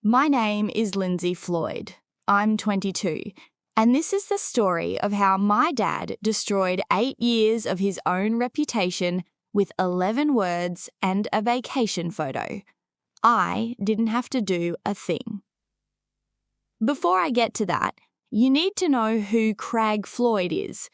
My name is Lindsay Floyd. I'm 22, and this is the story of how my dad destroyed 8 years of his own reputation with 11 words and a vacation photo. I didn't have to do a thing. Before I get to that, you need to know who Craig Floyd is.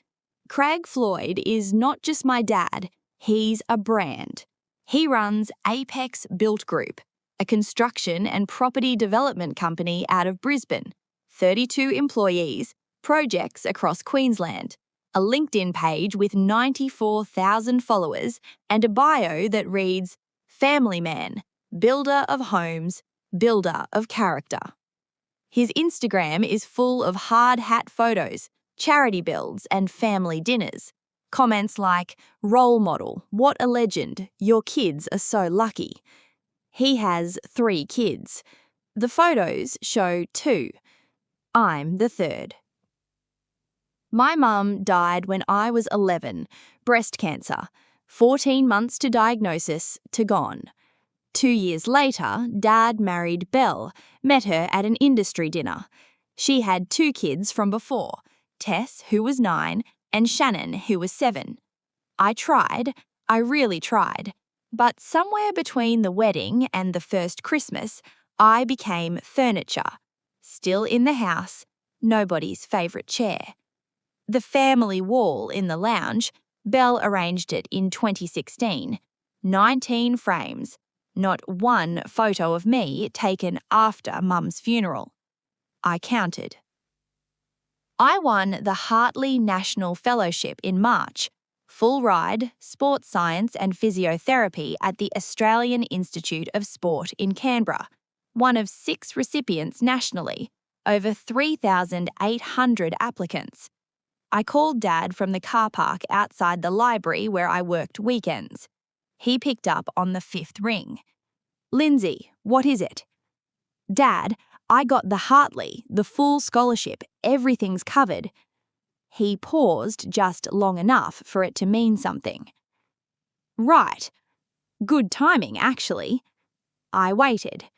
Craig Floyd is not just my dad, he's a brand. He runs Apex Built Group, a construction and property development company out of Brisbane, 32 employees, projects across Queensland, a LinkedIn page with 94,000 followers, and a bio that reads, "Family man, builder of homes, builder of character." His Instagram is full of hard hat photos, charity builds, and family dinners. Comments like, "Role model, what a legend, your kids are so lucky." He has 3 kids. The photos show 2. I'm the third. My mum died when I was 11, breast cancer, 14 months to diagnosis to gone. 2 years later, Dad married Belle, met her at an industry dinner. She had 2 kids from before, Tess, who was 9, and Shannon, who was 7. I really tried. But somewhere between the wedding and the first Christmas, I became furniture. Still in the house, nobody's favourite chair. The family wall in the lounge, Belle arranged it in 2016. 19 frames, not one photo of me taken after Mum's funeral. I counted. I won the Hartley National Fellowship in March. Full ride, sports science and physiotherapy at the Australian Institute of Sport in Canberra, one of 6 recipients nationally, over 3,800 applicants. I called Dad from the car park outside the library where I worked weekends. He picked up on the 5th ring. "Lindsay, what is it?" "Dad, I got the Hartley, the full scholarship, everything's covered." He paused just long enough for it to mean something. "Right. Good timing, actually." I waited.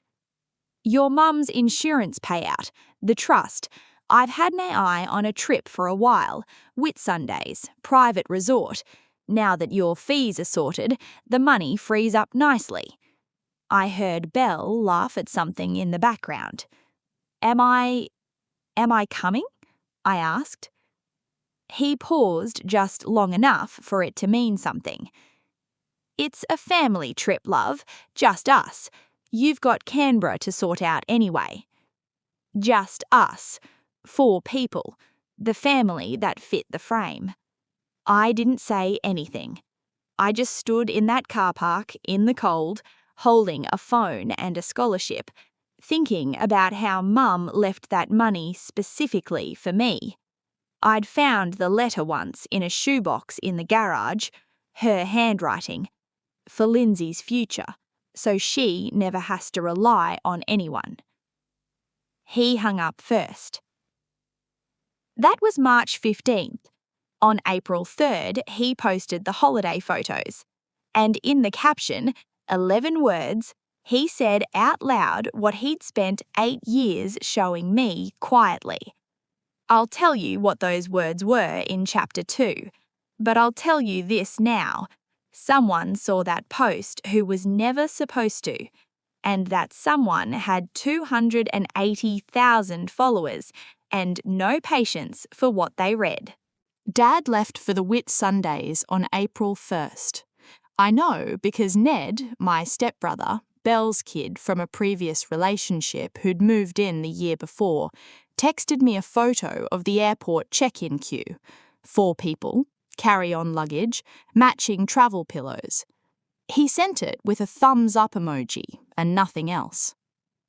"Your mum's insurance payout, the trust. I've had my eye on a trip for a while, Whitsundays, private resort. Now that your fees are sorted, the money frees up nicely." I heard Belle laugh at something in the background. Am I coming?" I asked. He paused just long enough for it to mean something. "It's a family trip, love. Just us. You've got Canberra to sort out anyway." Just us. 4 people. The family that fit the frame. I didn't say anything. I just stood in that car park, in the cold, holding a phone and a scholarship, thinking about how Mum left that money specifically for me. I'd found the letter once in a shoebox in the garage, her handwriting, for Lindsay's future, so she never has to rely on anyone. He hung up first. That was March 15th. On April 3rd, he posted the holiday photos. And in the caption, 11 words, he said out loud what he'd spent 8 years showing me quietly. I'll tell you what those words were in Chapter 2, but I'll tell you this now. Someone saw that post who was never supposed to, and that someone had 280,000 followers and no patience for what they read. Dad left for the Whitsundays on April 1st. I know because Ned, my stepbrother, Belle's kid from a previous relationship who'd moved in the year before, texted me a photo of the airport check-in queue. 4 people, carry-on luggage, matching travel pillows. He sent it with a thumbs-up emoji and nothing else.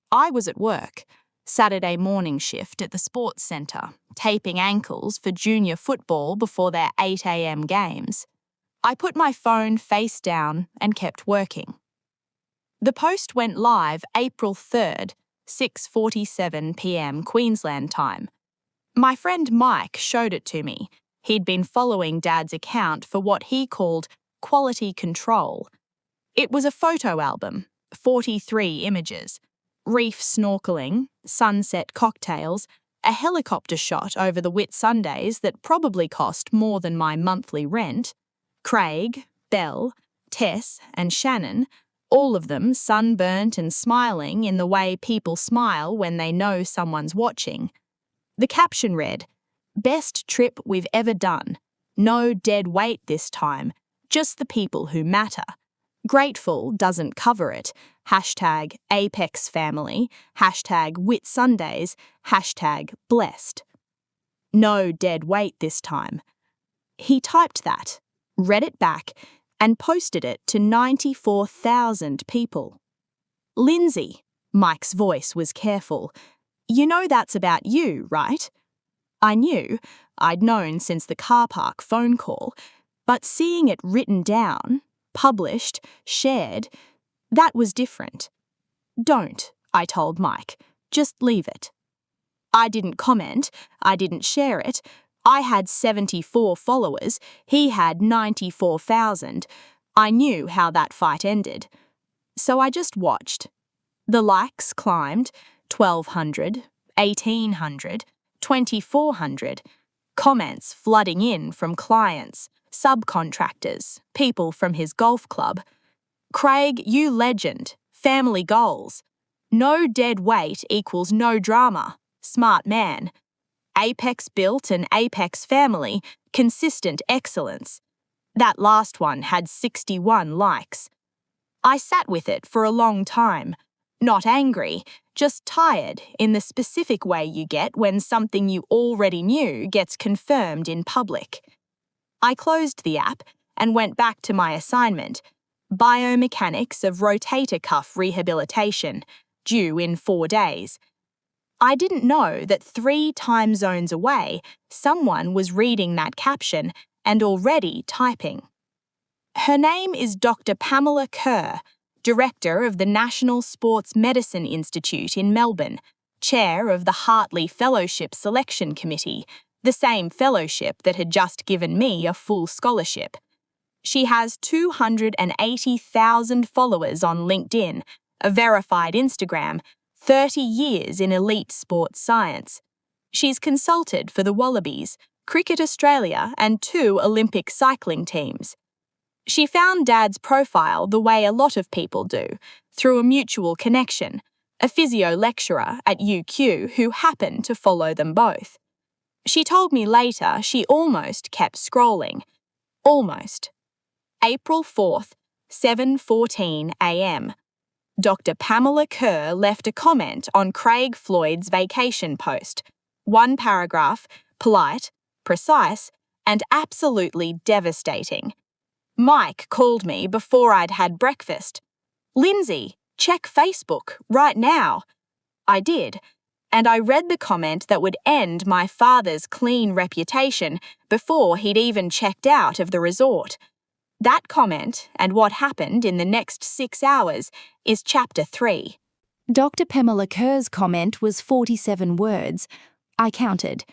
I was at work, Saturday morning shift at the sports centre, taping ankles for junior football before their 8 a.m. games. I put my phone face down and kept working. The post went live April 3rd, 6:47 p.m. Queensland time. My friend Mike showed it to me. He'd been following Dad's account for what he called quality control. It was a photo album, 43 images, reef snorkeling, sunset cocktails, a helicopter shot over the Whitsundays that probably cost more than my monthly rent, Craig, Belle, Tess, and Shannon, all of them sunburnt and smiling in the way people smile when they know someone's watching. The caption read, "Best trip we've ever done. No dead weight this time, just the people who matter. Grateful doesn't cover it. Hashtag Apex Family, hashtag Whitsundays, hashtag blessed. No dead weight this time." He typed that, read it back, and posted it to 94,000 people. "Lindsay," Mike's voice was careful, "you know that's about you, right?" I knew, I'd known since the car park phone call, but seeing it written down, published, shared, that was different. "Don't," I told Mike, "just leave it." I didn't comment, I didn't share it. I had 74 followers, he had 94,000. I knew how that fight ended. So I just watched. The likes climbed, 1,200, 1,800, 2,400. Comments flooding in from clients, subcontractors, people from his golf club. "Craig, you legend. Family goals. No dead weight equals no drama. Smart man. Apex built and Apex family, consistent excellence." That last one had 61 likes. I sat with it for a long time. Not angry, just tired in the specific way you get when something you already knew gets confirmed in public. I closed the app and went back to my assignment, biomechanics of rotator cuff rehabilitation, due in 4 days. I didn't know that 3 time zones away, someone was reading that caption and already typing. Her name is Dr. Pamela Kerr, Director of the National Sports Medicine Institute in Melbourne, Chair of the Hartley Fellowship Selection Committee, the same fellowship that had just given me a full scholarship. She has 280,000 followers on LinkedIn, a verified Instagram, 30 years in elite sports science. She's consulted for the Wallabies, Cricket Australia, and 2 Olympic cycling teams. She found Dad's profile the way a lot of people do, through a mutual connection, a physio lecturer at UQ who happened to follow them both. She told me later she almost kept scrolling. Almost. April 4th, 7:14 a.m. Dr. Pamela Kerr left a comment on Craig Floyd's vacation post. 1 paragraph, polite, precise, and absolutely devastating. Mike called me before I'd had breakfast. "Lindsay, check Facebook right now." I did, and I read the comment that would end my father's clean reputation before he'd even checked out of the resort. That comment and what happened in the next 6 hours is Chapter 3. Dr. Pamela Kerr's comment was 47 words. I counted.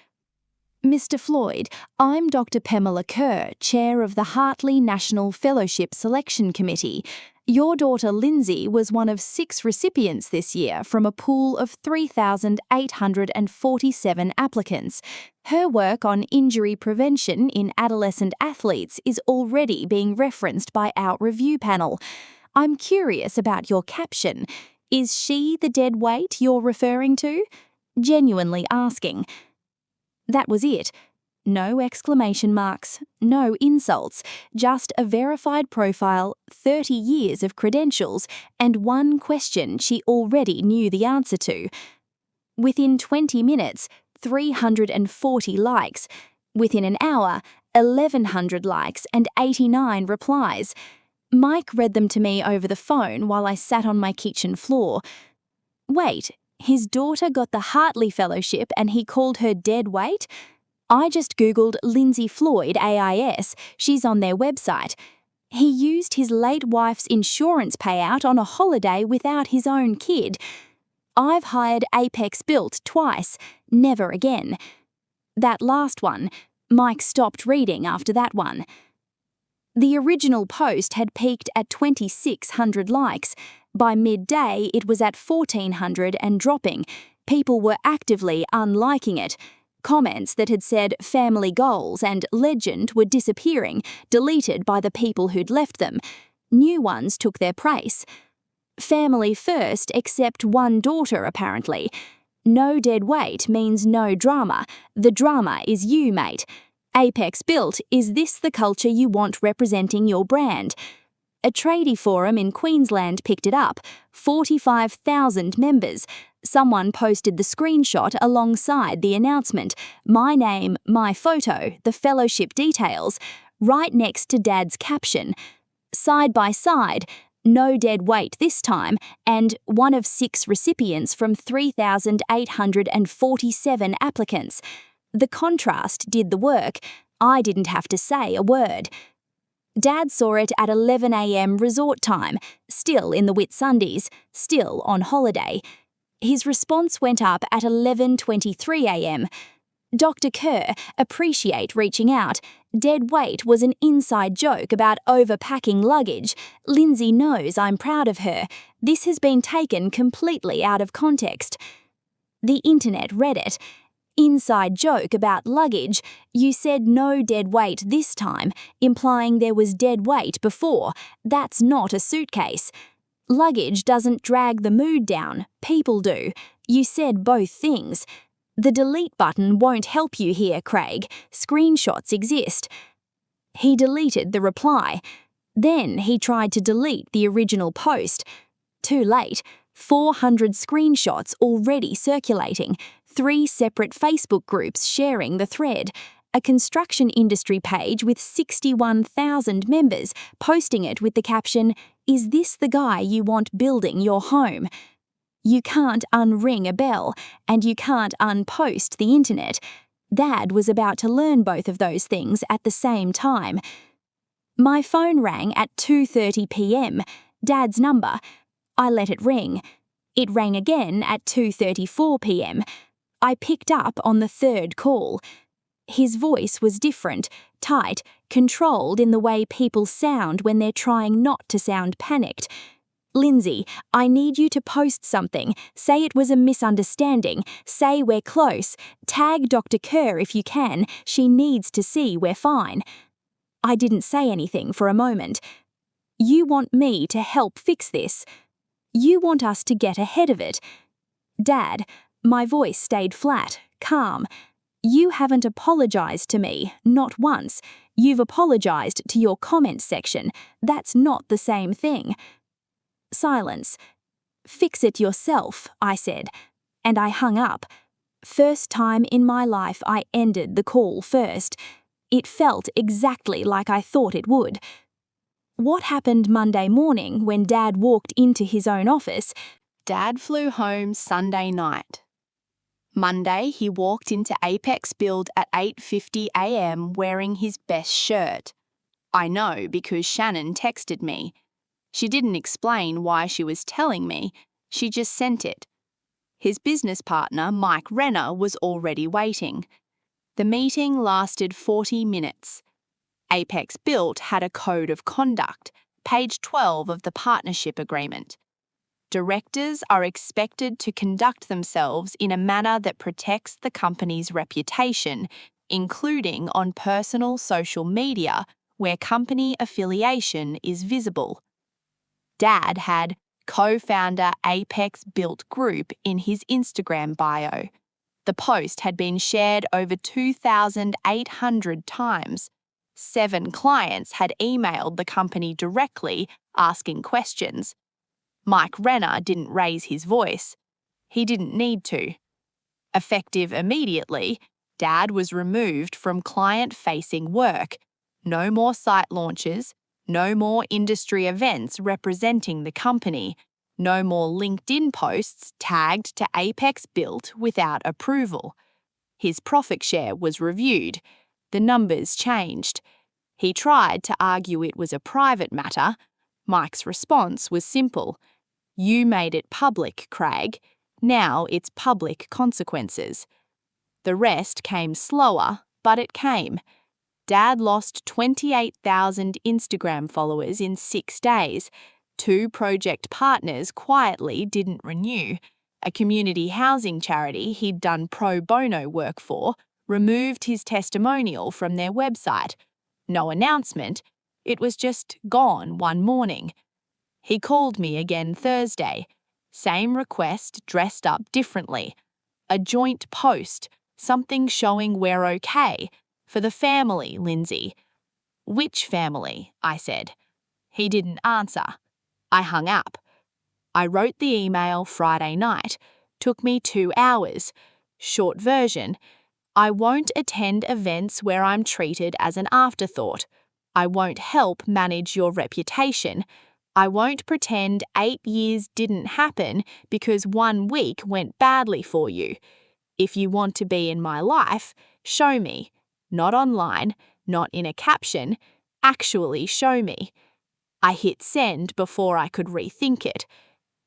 "Mr. Floyd, I'm Dr. Pamela Kerr, Chair of the Hartley National Fellowship Selection Committee. Your daughter Lindsay was one of 6 recipients this year from a pool of 3,847 applicants. Her work on injury prevention in adolescent athletes is already being referenced by our review panel. I'm curious about your caption. Is she the dead weight you're referring to? Genuinely asking." That was it. No exclamation marks, no insults, just a verified profile, 30 years of credentials, and 1 question she already knew the answer to. Within 20 minutes, 340 likes. Within an hour, 1,100 likes and 89 replies. Mike read them to me over the phone while I sat on my kitchen floor. Wait, his daughter got the Hartley Fellowship and he called her dead weight? I just Googled Lindsay Floyd AIS, she's on their website. He used his late wife's insurance payout on a holiday without his own kid. I've hired Apex Built twice, never again. That last one, Mike stopped reading after that one. The original post had peaked at 2,600 likes. By midday, it was at 1,400 and dropping. People were actively unliking it. Comments that had said family goals and legend were disappearing, deleted by the people who'd left them. New ones took their place. Family first, except one daughter, apparently. No dead weight means no drama. The drama is you, mate. Apex built, is this the culture you want representing your brand? A tradie forum in Queensland picked it up. 45,000 members. Someone posted the screenshot alongside the announcement. My name, my photo, the fellowship details, right next to Dad's caption. Side by side, no dead weight this time, and one of 6 recipients from 3,847 applicants. The contrast did the work. I didn't have to say a word. Dad saw it at 11 a.m. resort time, still in the Whitsundays, still on holiday. His response went up at 11:23 a.m. Dr. Kerr, appreciate reaching out. Dead weight was an inside joke about overpacking luggage. Lindsay knows I'm proud of her. This has been taken completely out of context. The internet read it. Inside joke about luggage. You said no dead weight this time, implying there was dead weight before. That's not a suitcase. Luggage doesn't drag the mood down. People do. You said both things. The delete button won't help you here, Craig. Screenshots exist. He deleted the reply. Then he tried to delete the original post. Too late. 400 screenshots already circulating. 3 separate Facebook groups sharing the thread. A construction industry page with 61,000 members posting it with the caption, "Is this the guy you want building your home?" You can't unring a bell, and you can't unpost the internet. Dad was about to learn both of those things at the same time. My phone rang at 2:30 p.m. Dad's number. I let it ring. It rang again at 2:34 p.m. I picked up on the third call. His voice was different, tight, controlled in the way people sound when they're trying not to sound panicked. "Lindsay, I need you to post something. Say it was a misunderstanding. Say we're close. Tag Dr. Kerr if you can. She needs to see we're fine." I didn't say anything for a moment. You want me to help fix this. You want us to get ahead of it. Dad, my voice stayed flat, calm. You haven't apologized to me, not once. You've apologized to your comments section. That's not the same thing. Silence. "Fix it yourself," I said, and I hung up. First time in my life I ended the call first. It felt exactly like I thought it would. What happened Monday morning when Dad walked into his own office? Dad flew home Sunday night. Monday, he walked into Apex Build at 8:50 a.m. wearing his best shirt. I know because Shannon texted me. She didn't explain why she was telling me, she just sent it. His business partner, Mike Renner, was already waiting. The meeting lasted 40 minutes. Apex Built had a code of conduct, page 12 of the partnership agreement. Directors are expected to conduct themselves in a manner that protects the company's reputation, including on personal social media where company affiliation is visible. Dad had co-founder Apex Built Group in his Instagram bio. The post had been shared over 2,800 times. 7 clients had emailed the company directly asking questions. Mike Renner didn't raise his voice. He didn't need to. Effective immediately, Dad was removed from client-facing work. No more site launches, no more industry events representing the company, no more LinkedIn posts tagged to Apex Built without approval. His profit share was reviewed. The numbers changed. He tried to argue it was a private matter. Mike's response was simple. You made it public, Craig. Now it's public consequences. The rest came slower, but it came. Dad lost 28,000 Instagram followers in 6 days. 2 project partners quietly didn't renew. A community housing charity he'd done pro bono work for removed his testimonial from their website. No announcement. It was just gone one morning. He called me again Thursday. Same request, dressed up differently. A joint post, something showing we're okay. For the family, Lindsay. Which family? I said. He didn't answer. I hung up. I wrote the email Friday night. Took me 2 hours. Short version. I won't attend events where I'm treated as an afterthought. I won't help manage your reputation. I won't pretend 8 years didn't happen because 1 week went badly for you. If you want to be in my life, show me. Not online, not in a caption. Actually show me. I hit send before I could rethink it.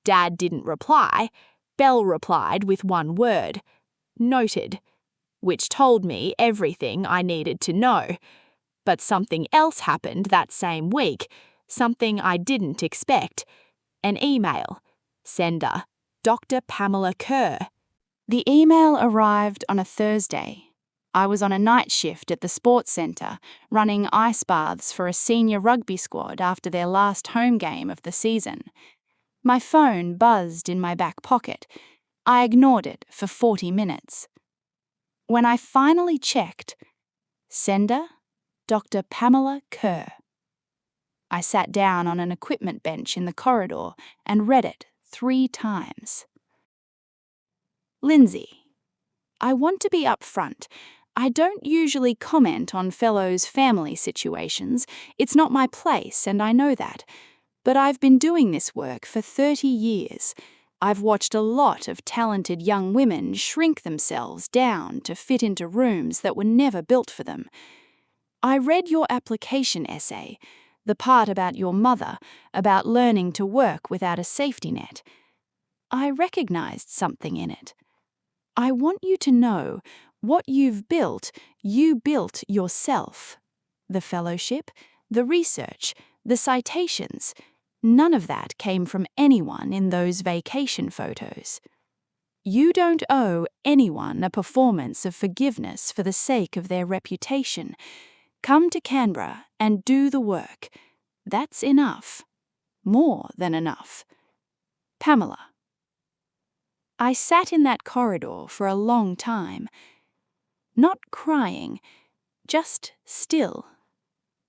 Dad didn't reply. Belle replied with 1 word. Noted. Which told me everything I needed to know. But something else happened that same week. Something I didn't expect. An email. Sender. Dr. Pamela Kerr. The email arrived on a Thursday. I was on a night shift at the sports centre, running ice baths for a senior rugby squad after their last home game of the season. My phone buzzed in my back pocket. I ignored it for 40 minutes. When I finally checked, sender, Dr. Pamela Kerr. I sat down on an equipment bench in the corridor and read it 3 times. Lindsay, I want to be upfront. I don't usually comment on fellows' family situations. It's not my place, and I know that. But I've been doing this work for 30 years. I've watched a lot of talented young women shrink themselves down to fit into rooms that were never built for them. I read your application essay, the part about your mother, about learning to work without a safety net. I recognized something in it. I want you to know what you've built, you built yourself. The fellowship, the research, the citations, none of that came from anyone in those vacation photos. You don't owe anyone a performance of forgiveness for the sake of their reputation. Come to Canberra and do the work. That's enough. More than enough. Pamela. I sat in that corridor for a long time. Not crying, just still.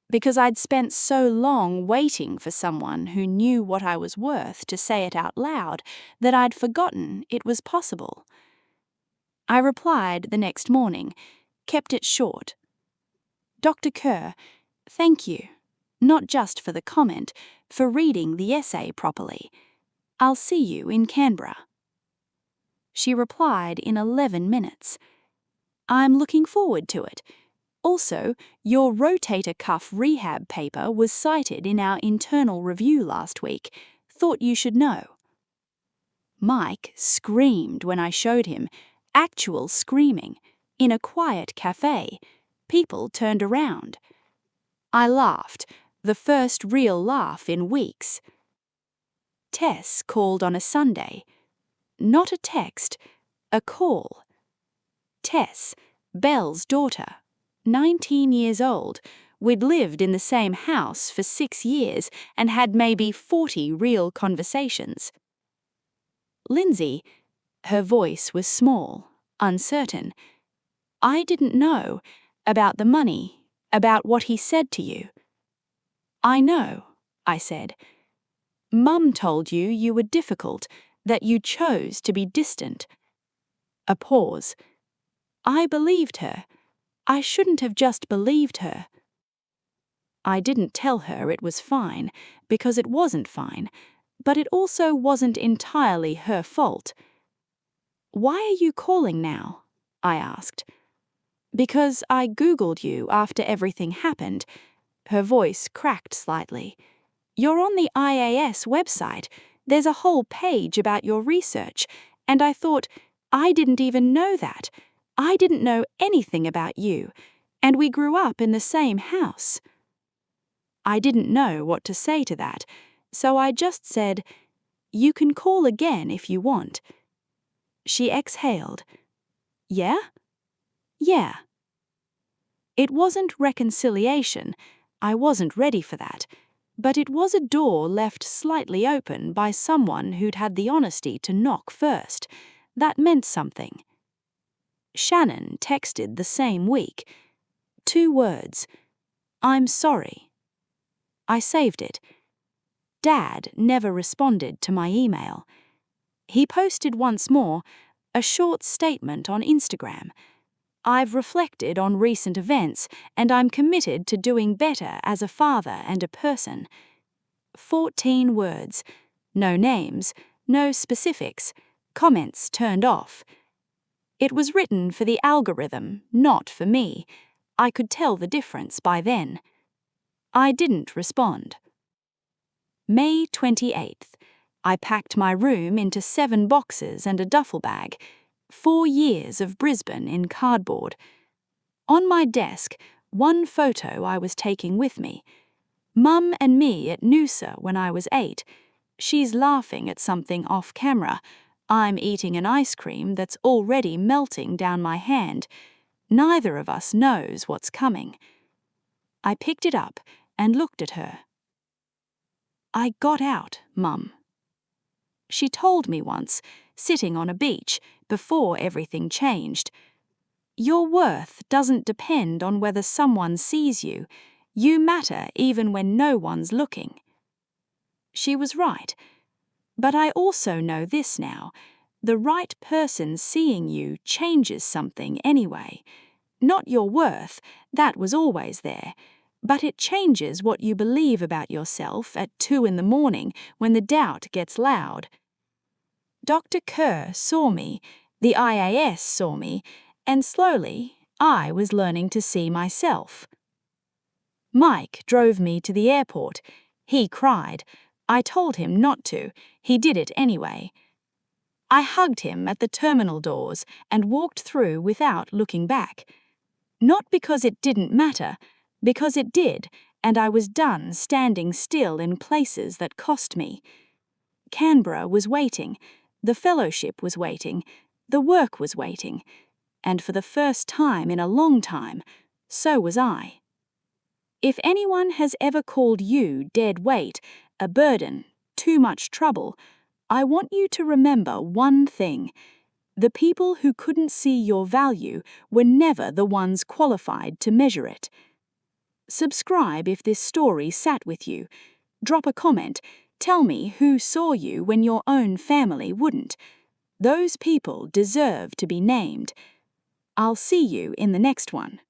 Because I'd spent so long waiting for someone who knew what I was worth to say it out loud that I'd forgotten it was possible. I replied the next morning, kept it short. Dr. Kerr, thank you, not just for the comment, for reading the essay properly. I'll see you in Canberra. She replied in 11 minutes. I'm looking forward to it. Also, your rotator cuff rehab paper was cited in our internal review last week. Thought you should know. Mike screamed when I showed him, actual screaming, in a quiet cafe. People turned around. I laughed, the first real laugh in weeks. Tess called on a Sunday. Not a text, a call. Tess, Belle's daughter, 19 years old. We'd lived in the same house for 6 years and had maybe 40 real conversations. Lindsay, her voice was small, uncertain. I didn't know about the money, about what he said to you. I know, I said. Mum told you you were difficult, that you chose to be distant. A pause. I believed her. I shouldn't have just believed her. I didn't tell her it was fine, because it wasn't fine, but it also wasn't entirely her fault. Why are you calling now? I asked. Because I Googled you after everything happened. Her voice cracked slightly. You're on the IAS website. There's a whole page about your research, and I thought, I didn't even know that. I didn't know anything about you, And we grew up in the same house. I didn't know what to say to that, so I just said, "You can call again if you want." She exhaled. "Yeah? Yeah." It wasn't reconciliation. I wasn't ready for that. But it was a door left slightly open by someone who'd had the honesty to knock first. That meant something. Shannon texted the same week. 2 words. "I'm sorry." I saved it. Dad never responded to my email. He posted once more, a short statement on Instagram. "I've reflected on recent events, and I'm committed to doing better as a father and a person." 14 words. No names, no specifics, comments turned off. It was written for the algorithm, not for me. I could tell the difference by then. I didn't respond. May 28th. I packed my room into 7 boxes and a duffel bag. 4 years of Brisbane in cardboard. On my desk, one photo I was taking with me. Mum and me at Noosa when I was 8. She's laughing at something off camera. I'm eating an ice cream that's already melting down my hand. Neither of us knows what's coming. I picked it up and looked at her. "I got out, Mum." She told me once, sitting on a beach, before everything changed. "Your worth doesn't depend on whether someone sees you. You matter even when no one's looking." She was right. But I also know this now. The right person seeing you changes something anyway. Not your worth, that was always there. But it changes what you believe about yourself at 2 in the morning when the doubt gets loud. Dr. Kerr saw me, the IAS saw me, and slowly I was learning to see myself. Mike drove me to the airport. He cried. I told him not to. He did it anyway. I hugged him at the terminal doors and walked through without looking back. Not because it didn't matter, because it did, and I was done standing still in places that cost me. Canberra was waiting. The fellowship was waiting. The work was waiting. And for the first time in a long time, so was I. If anyone has ever called you dead weight, a burden, too much trouble, I want you to remember one thing. The people who couldn't see your value were never the ones qualified to measure it. Subscribe if this story sat with you. Drop a comment. Tell me who saw you when your own family wouldn't. Those people deserve to be named. I'll see you in the next one.